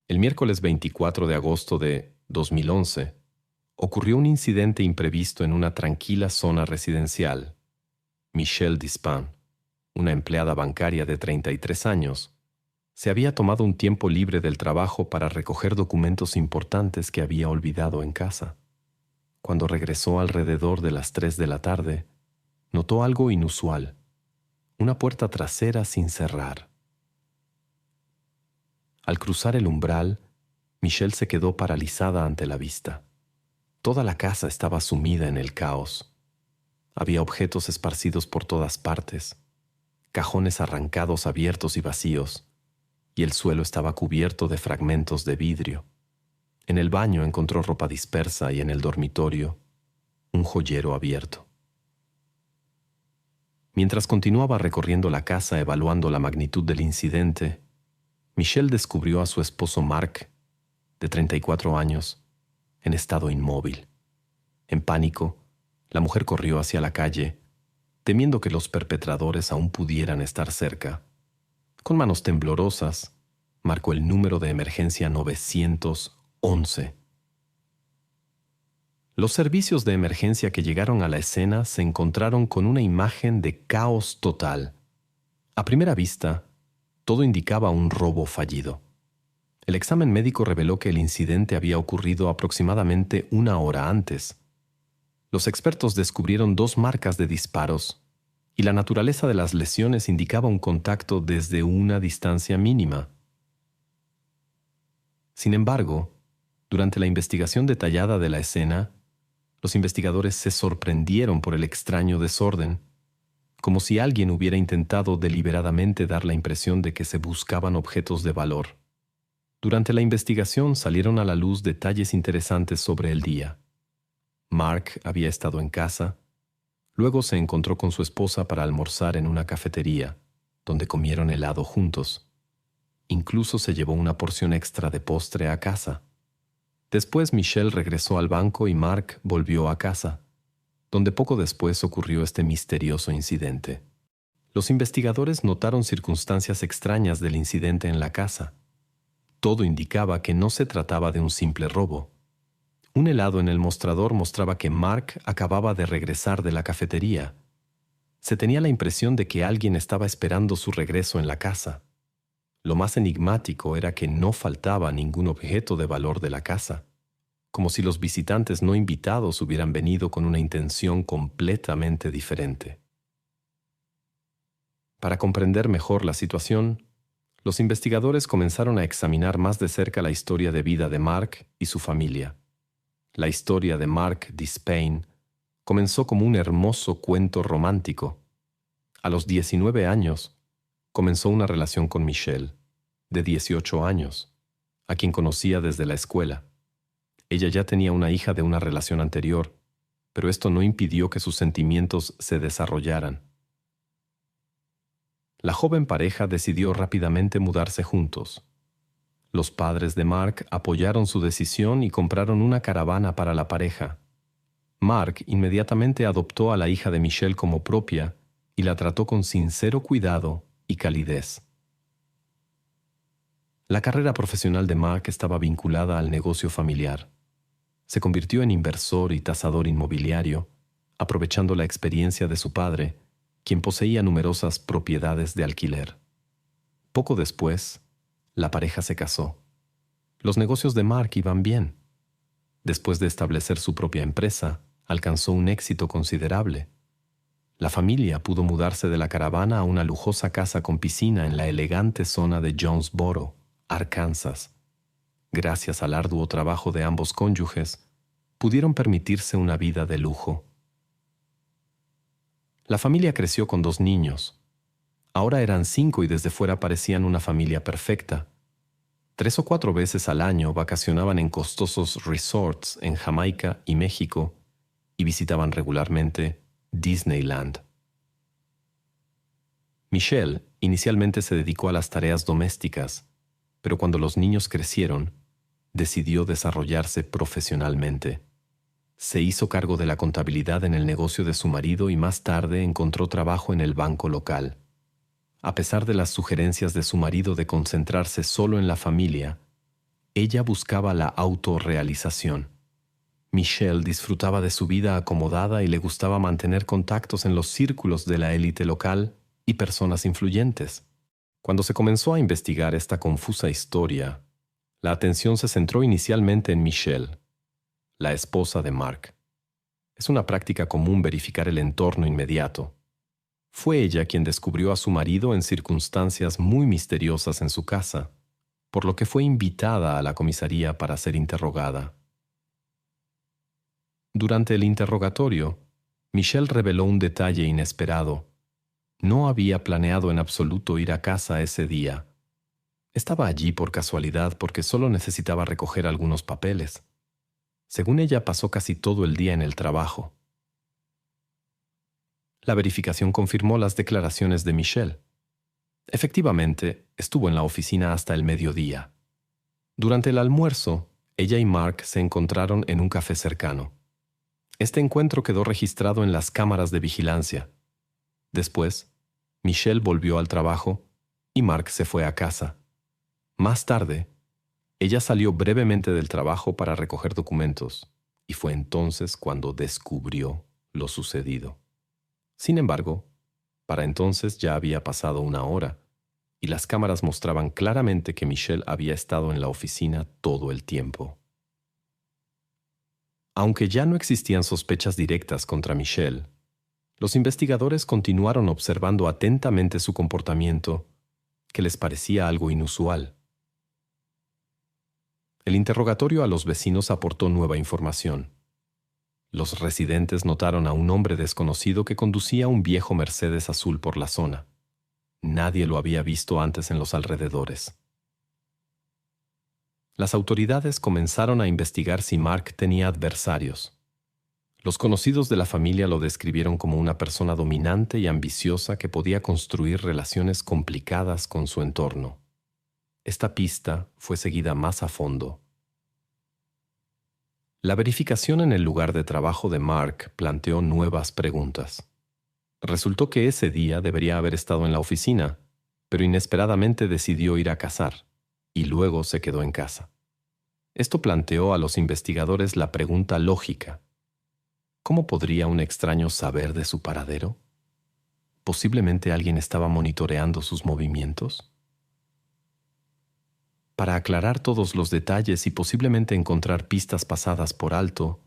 El miércoles 24 de agosto de 2011, ocurrió un incidente imprevisto en una tranquila zona residencial. Michelle Dispin, una empleada bancaria de 33 años, se había tomado un tiempo libre del trabajo para recoger documentos importantes que había olvidado en casa. Cuando regresó alrededor de las 3 de la tarde, notó algo inusual: una puerta trasera sin cerrar. Al cruzar el umbral, Michelle se quedó paralizada ante la vista. Toda la casa estaba sumida en el caos. Había objetos esparcidos por todas partes, cajones arrancados abiertos y vacíos, y el suelo estaba cubierto de fragmentos de vidrio. En el baño encontró ropa dispersa y en el dormitorio un joyero abierto. Mientras continuaba recorriendo la casa evaluando la magnitud del incidente, Michelle descubrió a su esposo Mark, de 34 años, en estado inmóvil. En pánico, la mujer corrió hacia la calle, temiendo que los perpetradores aún pudieran estar cerca. Con manos temblorosas, marcó el número de emergencia 911. Los servicios de emergencia que llegaron a la escena se encontraron con una imagen de caos total. A primera vista, todo indicaba un robo fallido. El examen médico reveló que el incidente había ocurrido aproximadamente 1 hora antes. Los expertos descubrieron 2 marcas de disparos, y la naturaleza de las lesiones indicaba un contacto desde una distancia mínima. Sin embargo, durante la investigación detallada de la escena, los investigadores se sorprendieron por el extraño desorden, como si alguien hubiera intentado deliberadamente dar la impresión de que se buscaban objetos de valor. Durante la investigación salieron a la luz detalles interesantes sobre el día. Mark había estado en casa, luego se encontró con su esposa para almorzar en una cafetería, donde comieron helado juntos. Incluso se llevó una porción extra de postre a casa. Después Michelle regresó al banco y Mark volvió a casa, donde poco después ocurrió este misterioso incidente. Los investigadores notaron circunstancias extrañas del incidente en la casa. Todo indicaba que no se trataba de un simple robo. Un helado en el mostrador mostraba que Mark acababa de regresar de la cafetería. Se tenía la impresión de que alguien estaba esperando su regreso en la casa. Lo más enigmático era que no faltaba ningún objeto de valor de la casa, como si los visitantes no invitados hubieran venido con una intención completamente diferente. Para comprender mejor la situación, los investigadores comenzaron a examinar más de cerca la historia de vida de Mark y su familia. La historia de Mark Dispin comenzó como un hermoso cuento romántico. A los 19 años, comenzó una relación con Michelle, de 18 años, a quien conocía desde la escuela. Ella ya tenía una hija de una relación anterior, pero esto no impidió que sus sentimientos se desarrollaran. La joven pareja decidió rápidamente mudarse juntos. Los padres de Mark apoyaron su decisión y compraron una caravana para la pareja. Mark inmediatamente adoptó a la hija de Michelle como propia y la trató con sincero cuidado y calidez. La carrera profesional de Mark estaba vinculada al negocio familiar. Se convirtió en inversor y tasador inmobiliario, aprovechando la experiencia de su padre, quien poseía numerosas propiedades de alquiler. Poco después, la pareja se casó. Los negocios de Mark iban bien. Después de establecer su propia empresa, alcanzó un éxito considerable. La familia pudo mudarse de la caravana a una lujosa casa con piscina en la elegante zona de Jonesboro, Arkansas. Gracias al arduo trabajo de ambos cónyuges, pudieron permitirse una vida de lujo. La familia creció con 2 niños. Ahora eran 5 y desde fuera parecían una familia perfecta. 3 o 4 veces al año vacacionaban en costosos resorts en Jamaica y México y visitaban regularmente Disneyland. Michelle inicialmente se dedicó a las tareas domésticas, pero cuando los niños crecieron, decidió desarrollarse profesionalmente. Se hizo cargo de la contabilidad en el negocio de su marido y más tarde encontró trabajo en el banco local. A pesar de las sugerencias de su marido de concentrarse solo en la familia, Ella buscaba la autorrealización. Michelle disfrutaba de su vida acomodada y le gustaba mantener contactos en los círculos de la élite local y personas influyentes. Cuando se comenzó a investigar esta confusa historia, la atención se centró inicialmente en Michelle, la esposa de Mark. Es una práctica común verificar el entorno inmediato. Fue ella quien descubrió a su marido en circunstancias muy misteriosas en su casa, por lo que fue invitada a la comisaría para ser interrogada. Durante el interrogatorio, Michelle reveló un detalle inesperado. No había planeado en absoluto ir a casa ese día. Estaba allí por casualidad porque solo necesitaba recoger algunos papeles. Según ella, pasó casi todo el día en el trabajo. La verificación confirmó las declaraciones de Michelle. Efectivamente, estuvo en la oficina hasta el mediodía. Durante el almuerzo, ella y Mark se encontraron en un café cercano. Este encuentro quedó registrado en las cámaras de vigilancia. Después, Michelle volvió al trabajo y Mark se fue a casa. Más tarde, ella salió brevemente del trabajo para recoger documentos y fue entonces cuando descubrió lo sucedido. Sin embargo, para entonces ya había pasado una hora y las cámaras mostraban claramente que Michelle había estado en la oficina todo el tiempo. Aunque ya no existían sospechas directas contra Michelle, los investigadores continuaron observando atentamente su comportamiento, que les parecía algo inusual. El interrogatorio a los vecinos aportó nueva información. Los residentes notaron a un hombre desconocido que conducía un viejo Mercedes azul por la zona. Nadie lo había visto antes en los alrededores. Las autoridades comenzaron a investigar si Mark tenía adversarios. Los conocidos de la familia lo describieron como una persona dominante y ambiciosa que podía construir relaciones complicadas con su entorno. Esta pista fue seguida más a fondo. La verificación en el lugar de trabajo de Mark planteó nuevas preguntas. Resultó que ese día debería haber estado en la oficina, pero inesperadamente decidió ir a cazar, y luego se quedó en casa. Esto planteó a los investigadores la pregunta lógica: ¿cómo podría un extraño saber de su paradero? ¿Posiblemente alguien estaba monitoreando sus movimientos? Para aclarar todos los detalles y posiblemente encontrar pistas pasadas por alto,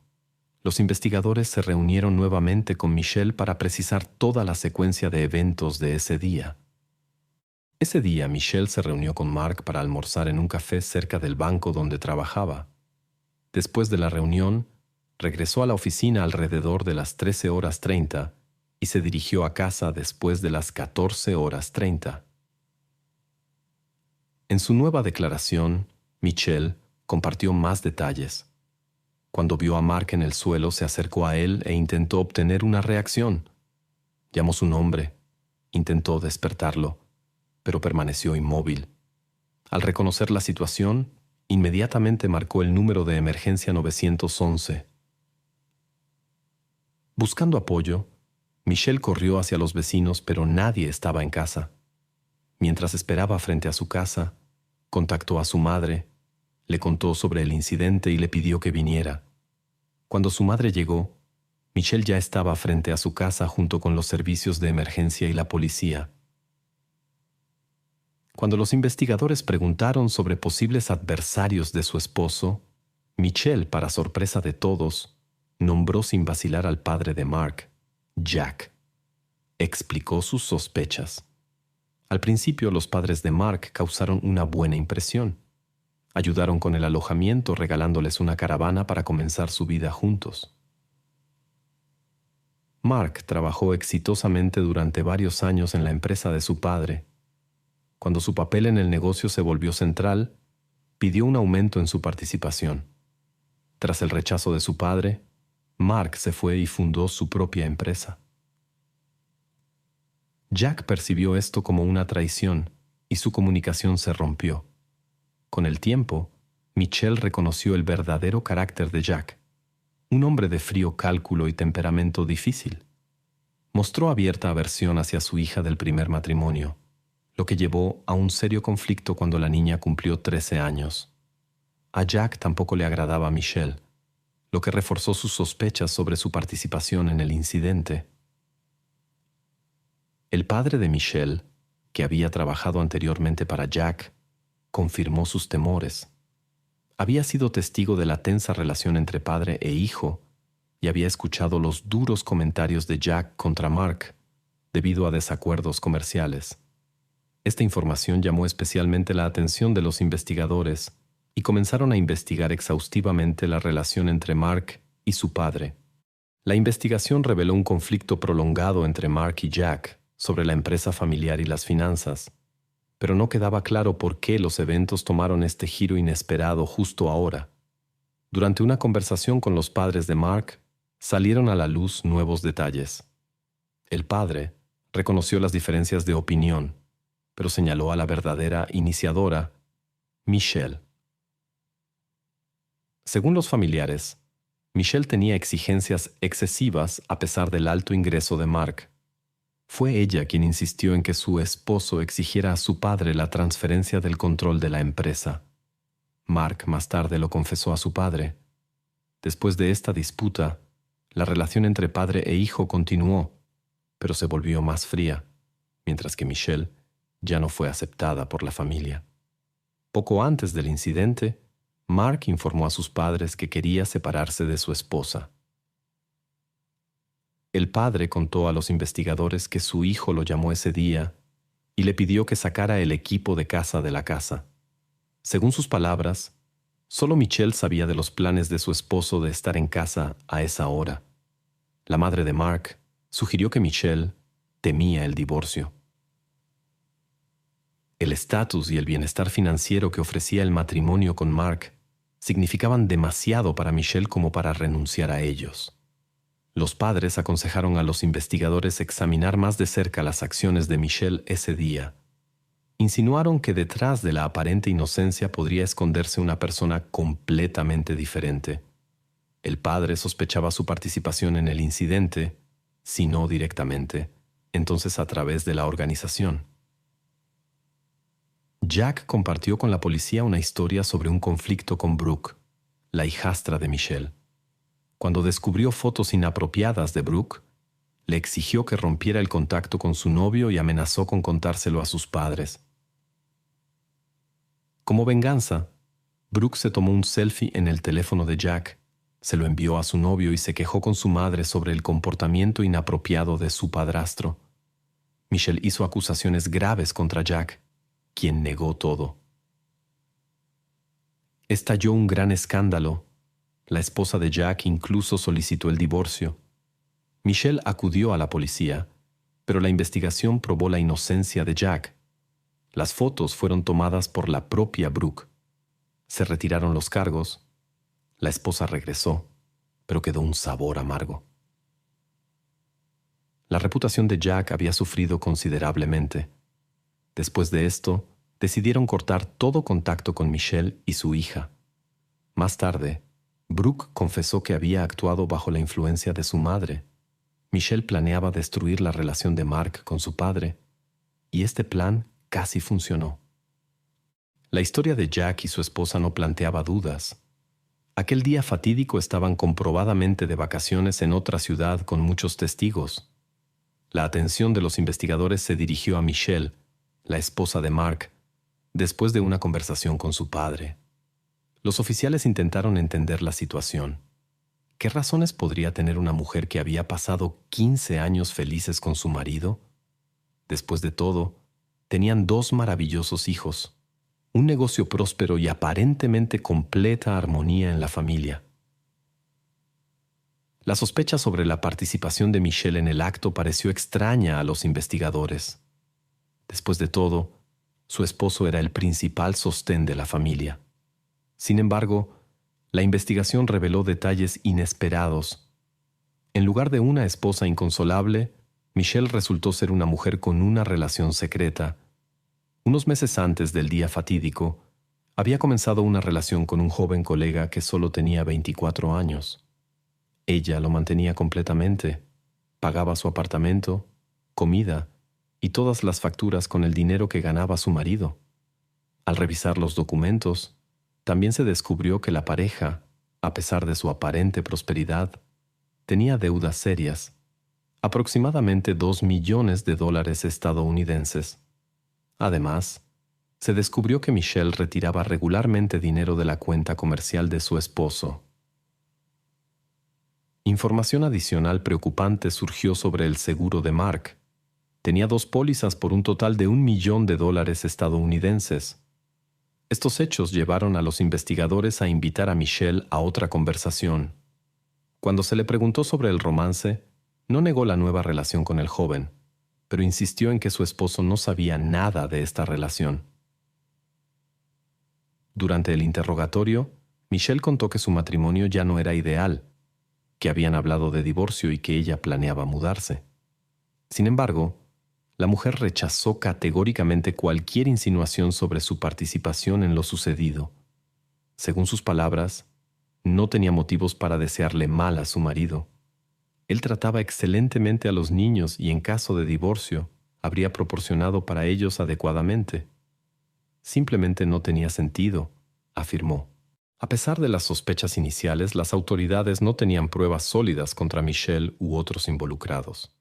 los investigadores se reunieron nuevamente con Michelle para precisar toda la secuencia de eventos de ese día. Ese día Michelle se reunió con Mark para almorzar en un café cerca del banco donde trabajaba. Después de la reunión, regresó a la oficina alrededor de las 13:30 y se dirigió a casa después de las 14:30. En su nueva declaración, Michelle compartió más detalles. Cuando vio a Mark en el suelo, se acercó a él e intentó obtener una reacción. Llamó su nombre, intentó despertarlo, pero permaneció inmóvil. Al reconocer la situación, inmediatamente marcó el número de emergencia 911. Buscando apoyo, Michelle corrió hacia los vecinos, pero nadie estaba en casa. Mientras esperaba frente a su casa, contactó a su madre, le contó sobre el incidente y le pidió que viniera. Cuando su madre llegó, Michelle ya estaba frente a su casa junto con los servicios de emergencia y la policía. Cuando los investigadores preguntaron sobre posibles adversarios de su esposo, Michelle, para sorpresa de todos, nombró sin vacilar al padre de Mark, Jack. Explicó sus sospechas. Al principio, los padres de Mark causaron una buena impresión. Ayudaron con el alojamiento regalándoles una caravana para comenzar su vida juntos. Mark trabajó exitosamente durante varios años en la empresa de su padre. Cuando su papel en el negocio se volvió central, pidió un aumento en su participación. Tras el rechazo de su padre, Mark se fue y fundó su propia empresa. Jack percibió esto como una traición y su comunicación se rompió. Con el tiempo, Michelle reconoció el verdadero carácter de Jack, un hombre de frío cálculo y temperamento difícil. Mostró abierta aversión hacia su hija del primer matrimonio, lo que llevó a un serio conflicto cuando la niña cumplió 13 años. A Jack tampoco le agradaba a Michelle, lo que reforzó sus sospechas sobre su participación en el incidente. El padre de Michelle, que había trabajado anteriormente para Jack, confirmó sus temores. Había sido testigo de la tensa relación entre padre e hijo y había escuchado los duros comentarios de Jack contra Mark debido a desacuerdos comerciales. Esta información llamó especialmente la atención de los investigadores y comenzaron a investigar exhaustivamente la relación entre Mark y su padre. La investigación reveló un conflicto prolongado entre Mark y Jack sobre la empresa familiar y las finanzas, pero no quedaba claro por qué los eventos tomaron este giro inesperado justo ahora. Durante una conversación con los padres de Mark, salieron a la luz nuevos detalles. El padre reconoció las diferencias de opinión, pero señaló a la verdadera iniciadora, Michelle. Según los familiares, Michelle tenía exigencias excesivas a pesar del alto ingreso de Mark. Fue ella quien insistió en que su esposo exigiera a su padre la transferencia del control de la empresa. Mark más tarde lo confesó a su padre. Después de esta disputa, la relación entre padre e hijo continuó, pero se volvió más fría, mientras que Michelle ya no fue aceptada por la familia. Poco antes del incidente, Mark informó a sus padres que quería separarse de su esposa. El padre contó a los investigadores que su hijo lo llamó ese día y le pidió que sacara el equipo de casa de la casa. Según sus palabras, solo Michelle sabía de los planes de su esposo de estar en casa a esa hora. La madre de Mark sugirió que Michelle temía el divorcio. El estatus y el bienestar financiero que ofrecía el matrimonio con Mark significaban demasiado para Michelle como para renunciar a ellos. Los padres aconsejaron a los investigadores examinar más de cerca las acciones de Michelle ese día. Insinuaron que detrás de la aparente inocencia podría esconderse una persona completamente diferente. El padre sospechaba su participación en el incidente, si no directamente, entonces a través de la organización. Jack compartió con la policía una historia sobre un conflicto con Brooke, la hijastra de Michelle. Cuando descubrió fotos inapropiadas de Brooke, le exigió que rompiera el contacto con su novio y amenazó con contárselo a sus padres. Como venganza, Brooke se tomó un selfie en el teléfono de Jack, se lo envió a su novio y se quejó con su madre sobre el comportamiento inapropiado de su padrastro. Michelle hizo acusaciones graves contra Jack, quien negó todo. Estalló un gran escándalo. La esposa de Jack incluso solicitó el divorcio. Michelle acudió a la policía, pero la investigación probó la inocencia de Jack. Las fotos fueron tomadas por la propia Brooke. Se retiraron los cargos. La esposa regresó, pero quedó un sabor amargo. La reputación de Jack había sufrido considerablemente. Después de esto, decidieron cortar todo contacto con Michelle y su hija. Más tarde, Brooke confesó que había actuado bajo la influencia de su madre. Michelle planeaba destruir la relación de Mark con su padre, y este plan casi funcionó. La historia de Jack y su esposa no planteaba dudas. Aquel día fatídico estaban comprobadamente de vacaciones en otra ciudad con muchos testigos. La atención de los investigadores se dirigió a Michelle, la esposa de Mark, después de una conversación con su padre. Los oficiales intentaron entender la situación. ¿Qué razones podría tener una mujer que había pasado 15 años felices con su marido? Después de todo, tenían 2 maravillosos hijos, un negocio próspero y aparentemente completa armonía en la familia. La sospecha sobre la participación de Michelle en el acto pareció extraña a los investigadores. Después de todo, su esposo era el principal sostén de la familia. Sin embargo, la investigación reveló detalles inesperados. En lugar de una esposa inconsolable, Michelle resultó ser una mujer con una relación secreta. Unos meses antes del día fatídico, había comenzado una relación con un joven colega que solo tenía 24 años. Ella lo mantenía completamente, pagaba su apartamento, comida y todas las facturas con el dinero que ganaba su marido. Al revisar los documentos, También se descubrió que la pareja, a pesar de su aparente prosperidad, tenía deudas serias, aproximadamente $2 millones estadounidenses. Además, se descubrió que Michelle retiraba regularmente dinero de la cuenta comercial de su esposo. Información adicional preocupante surgió sobre el seguro de Mark. Tenía 2 pólizas por un total de $1 millón estadounidenses. Estos hechos llevaron a los investigadores a invitar a Michelle a otra conversación. Cuando se le preguntó sobre el romance, no negó la nueva relación con el joven, pero insistió en que su esposo no sabía nada de esta relación. Durante el interrogatorio, Michelle contó que su matrimonio ya no era ideal, que habían hablado de divorcio y que ella planeaba mudarse. Sin embargo, la mujer rechazó categóricamente cualquier insinuación sobre su participación en lo sucedido. Según sus palabras, no tenía motivos para desearle mal a su marido. Él trataba excelentemente a los niños y en caso de divorcio, habría proporcionado para ellos adecuadamente. Simplemente no tenía sentido, afirmó. A pesar de las sospechas iniciales, las autoridades no tenían pruebas sólidas contra Michelle u otros involucrados.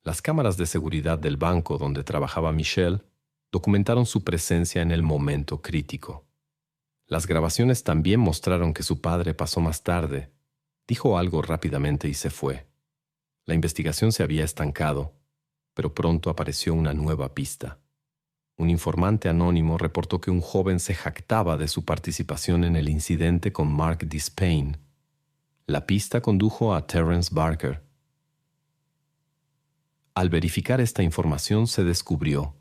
Las cámaras de seguridad del banco donde trabajaba Michelle documentaron su presencia en el momento crítico. Las grabaciones también mostraron que su padre pasó más tarde, dijo algo rápidamente y se fue. La investigación se había estancado, pero pronto apareció una nueva pista. Un informante anónimo reportó que un joven se jactaba de su participación en el incidente con Mark Despain. La pista condujo a Terrence Barker. Al verificar esta información se descubrió: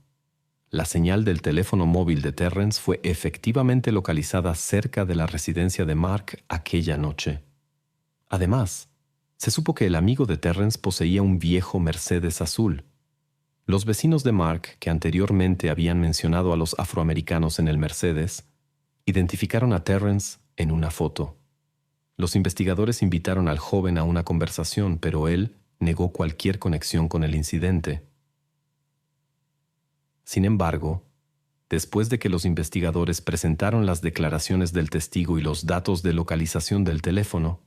la señal del teléfono móvil de Terrence fue efectivamente localizada cerca de la residencia de Mark aquella noche. Además, se supo que el amigo de Terrence poseía un viejo Mercedes azul. Los vecinos de Mark, que anteriormente habían mencionado a los afroamericanos en el Mercedes, identificaron a Terrence en una foto. Los investigadores invitaron al joven a una conversación, pero él negó cualquier conexión con el incidente. Sin embargo, después de que los investigadores presentaron las declaraciones del testigo y los datos de localización del teléfono,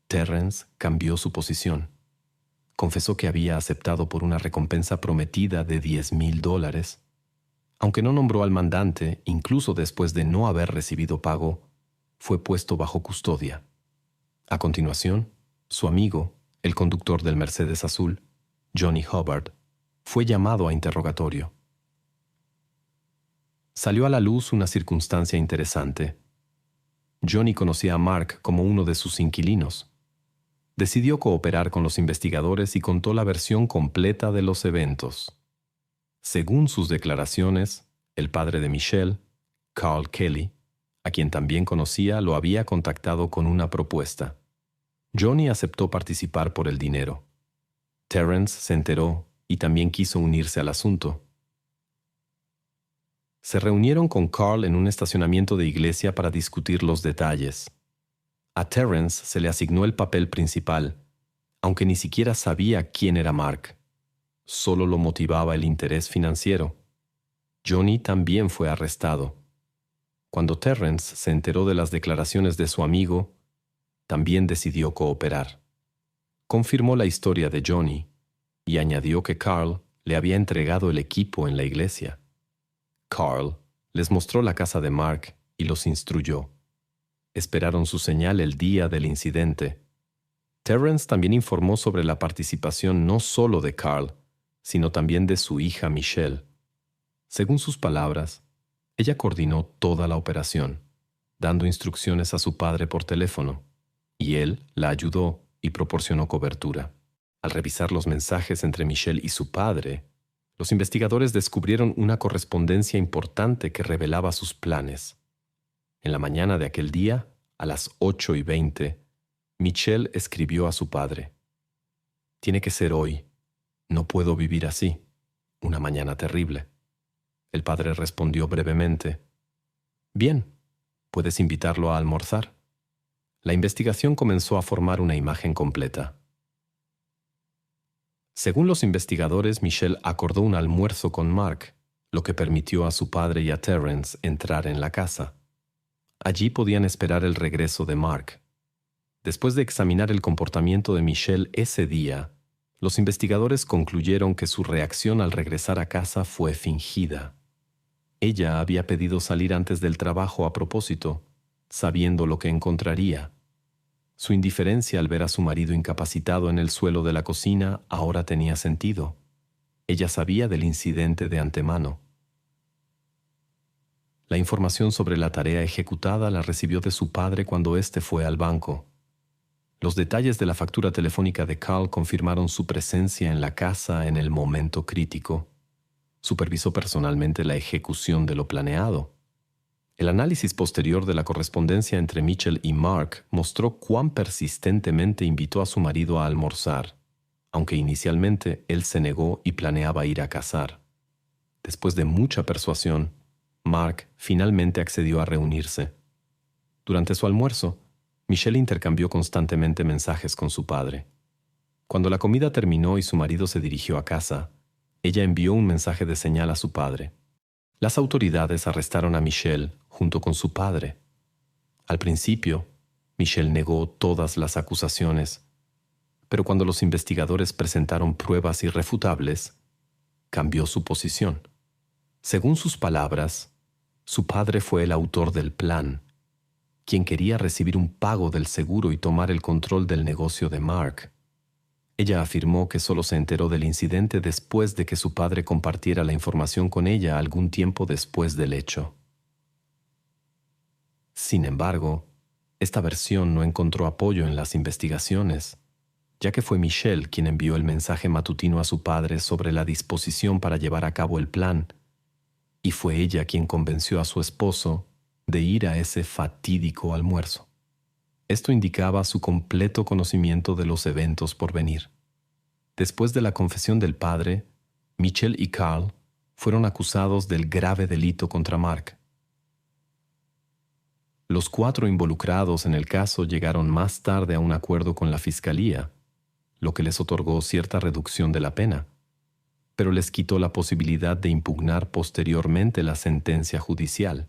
Terrence cambió su posición. Confesó que había aceptado por una recompensa prometida de $10,000. Aunque no nombró al mandante, incluso después de no haber recibido pago, fue puesto bajo custodia. A continuación, su amigo, el conductor del Mercedes azul, Johnny Hubbard, fue llamado a interrogatorio. Salió a la luz una circunstancia interesante. Johnny conocía a Mark como uno de sus inquilinos. Decidió cooperar con los investigadores y contó la versión completa de los eventos. Según sus declaraciones, el padre de Michelle, Carl Kelly, a quien también conocía, lo había contactado con una propuesta. Johnny aceptó participar por el dinero. Terrence se enteró y también quiso unirse al asunto. Se reunieron con Carl en un estacionamiento de iglesia para discutir los detalles. A Terrence se le asignó el papel principal, aunque ni siquiera sabía quién era Mark. Solo lo motivaba el interés financiero. Johnny también fue arrestado. Cuando Terrence se enteró de las declaraciones de su amigo, también decidió cooperar. Confirmó la historia de Johnny y añadió que Carl le había entregado el equipo en la iglesia. Carl les mostró la casa de Mark y los instruyó. Esperaron su señal el día del incidente. Terrence también informó sobre la participación no solo de Carl, sino también de su hija Michelle. Según sus palabras, ella coordinó toda la operación, dando instrucciones a su padre por teléfono, y él la ayudó y proporcionó cobertura. Al revisar los mensajes entre Michelle y su padre, los investigadores descubrieron una correspondencia importante que revelaba sus planes. En la mañana de aquel día, a las 8:20, Michelle escribió a su padre: «Tiene que ser hoy. No puedo vivir así. Una mañana terrible». El padre respondió brevemente: «Bien, puedes invitarlo a almorzar». La investigación comenzó a formar una imagen completa. Según los investigadores, Michelle acordó un almuerzo con Mark, lo que permitió a su padre y a Terrence entrar en la casa. Allí podían esperar el regreso de Mark. Después de examinar el comportamiento de Michelle ese día, los investigadores concluyeron que su reacción al regresar a casa fue fingida. Ella había pedido salir antes del trabajo a propósito, sabiendo lo que encontraría. Su indiferencia al ver a su marido incapacitado en el suelo de la cocina ahora tenía sentido. Ella sabía del incidente de antemano. La información sobre la tarea ejecutada la recibió de su padre cuando éste fue al banco. Los detalles de la factura telefónica de Carl confirmaron su presencia en la casa en el momento crítico. Supervisó personalmente la ejecución de lo planeado. El análisis posterior de la correspondencia entre Mitchell y Mark mostró cuán persistentemente invitó a su marido a almorzar, aunque inicialmente él se negó y planeaba ir a cazar. Después de mucha persuasión, Mark finalmente accedió a reunirse. Durante su almuerzo, Michelle intercambió constantemente mensajes con su padre. Cuando la comida terminó y su marido se dirigió a casa, ella envió un mensaje de señal a su padre. Las autoridades arrestaron a Michelle junto con su padre. Al principio, Michelle negó todas las acusaciones, pero cuando los investigadores presentaron pruebas irrefutables, cambió su posición. Según sus palabras, su padre fue el autor del plan, quien quería recibir un pago del seguro y tomar el control del negocio de Mark. Ella afirmó que solo se enteró del incidente después de que su padre compartiera la información con ella algún tiempo después del hecho. Sin embargo, esta versión no encontró apoyo en las investigaciones, ya que fue Michelle quien envió el mensaje matutino a su padre sobre la disposición para llevar a cabo el plan, y fue ella quien convenció a su esposo de ir a ese fatídico almuerzo. Esto indicaba su completo conocimiento de los eventos por venir. Después de la confesión del padre, Michelle y Carl fueron acusados del grave delito contra Mark. Los 4 involucrados en el caso llegaron más tarde a un acuerdo con la fiscalía, lo que les otorgó cierta reducción de la pena, pero les quitó la posibilidad de impugnar posteriormente la sentencia judicial.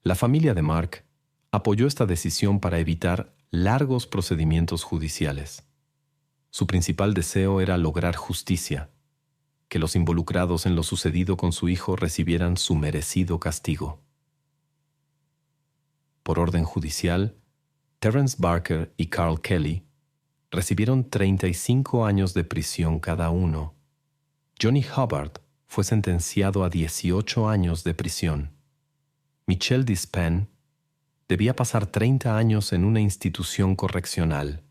La familia de Mark apoyó esta decisión para evitar largos procedimientos judiciales. Su principal deseo era lograr justicia, que los involucrados en lo sucedido con su hijo recibieran su merecido castigo. Por orden judicial, Terrence Barker y Carl Kelly recibieron 35 años de prisión cada uno. Johnny Hubbard fue sentenciado a 18 años de prisión. Michelle Dispen debía pasar 30 años en una institución correccional.